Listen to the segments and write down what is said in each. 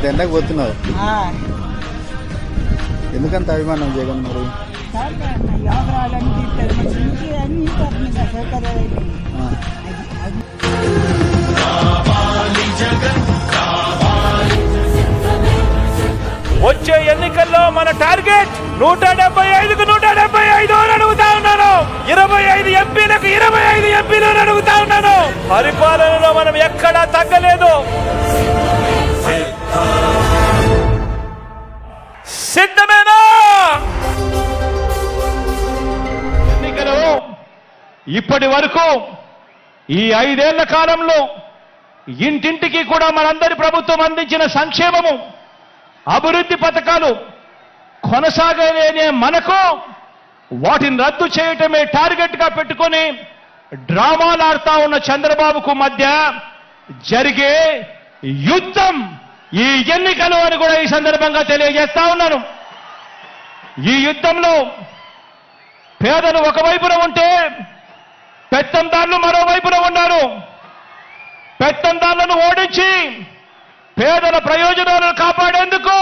ఎండకు పోతున్నావు ఎందుకంత అభిమానం జగన్ మరి వచ్చే ఎన్నికల్లో మన టార్గెట్ 175కు 175 అని అడుగుతా ఉన్నాను. 25 ఎంపీలకు 25 ఎంపీలు అని అడుగుతా ఉన్నాను. పరిపాలనలో మనం ఎక్కడా తగ్గలేదు. సిద్ధమేనా? ఎన్నికలు ఇప్పటి వరకు ఈ 5 ఏళ్ల కాలంలో ఇంటింటికి కూడా మనందరి ప్రభుత్వం అందించిన సంక్షేమము అభివృద్ధి పథకాలు కొనసాగలేనే మనకు వాటిని రద్దు చేయటమే టార్గెట్ గా పెట్టుకొని డ్రామాలు ఆడుతా ఉన్న చంద్రబాబుకు మధ్య జరిగే యుద్ధం ఈ ఎన్నికలు అని కూడా ఈ సందర్భంగా తెలియజేస్తా ఉన్నాను. ఈ యుద్ధంలో పేదలు ఒకవైపున ఉంటే పెత్తందారులు మరోవైపున ఉన్నారు. పెత్తందారులను ఓడించి పేదల ప్రయోజనాలను కాపాడేందుకు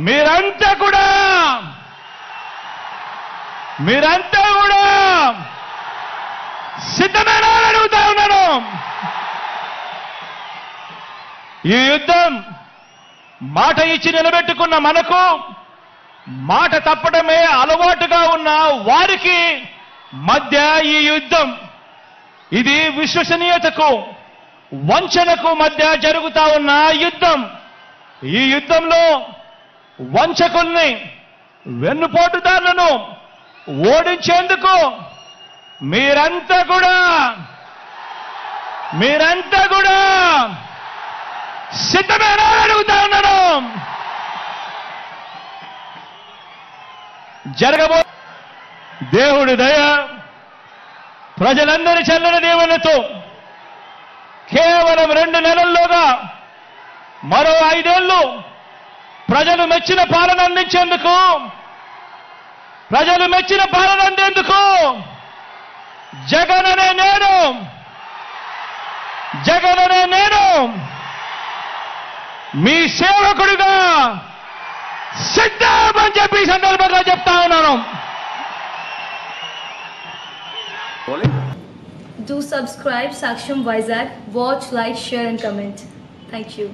మీరంతా కూడా సిద్ధమేనా అని అడుగుతా ఉన్నాను. ఈ యుద్ధం మాట ఇచ్చి నిలబెట్టుకున్న మనకు మాట తప్పడమే అలవాటుగా ఉన్న వారికి మధ్య ఈ యుద్ధం. ఇది విశ్వసనీయతకు వంచనకు మధ్య జరుగుతా ఉన్న యుద్ధం. ఈ యుద్ధంలో వంచకుల్ని వెన్నుపోటుదారులను ఓడించేందుకు మీరంతా కూడా సిద్ధమేనా అడుగుతా ఉన్నాను. జరగబో దేవుడి దయ ప్రజలందరి చల్లని దేవులతో కేవలం 2 నెలల్లోగా మరో 5 ఏళ్లు ప్రజలు మెచ్చిన పాలన అందించేందుకు జగన్ అనే నేను మీ సేవకుడిగా సిద్ధమని చెప్పి ఈ సందర్భంగా చెప్తా ఉన్నాను. Do subscribe Saksham Vizag, watch, like, share and comment. Thank you.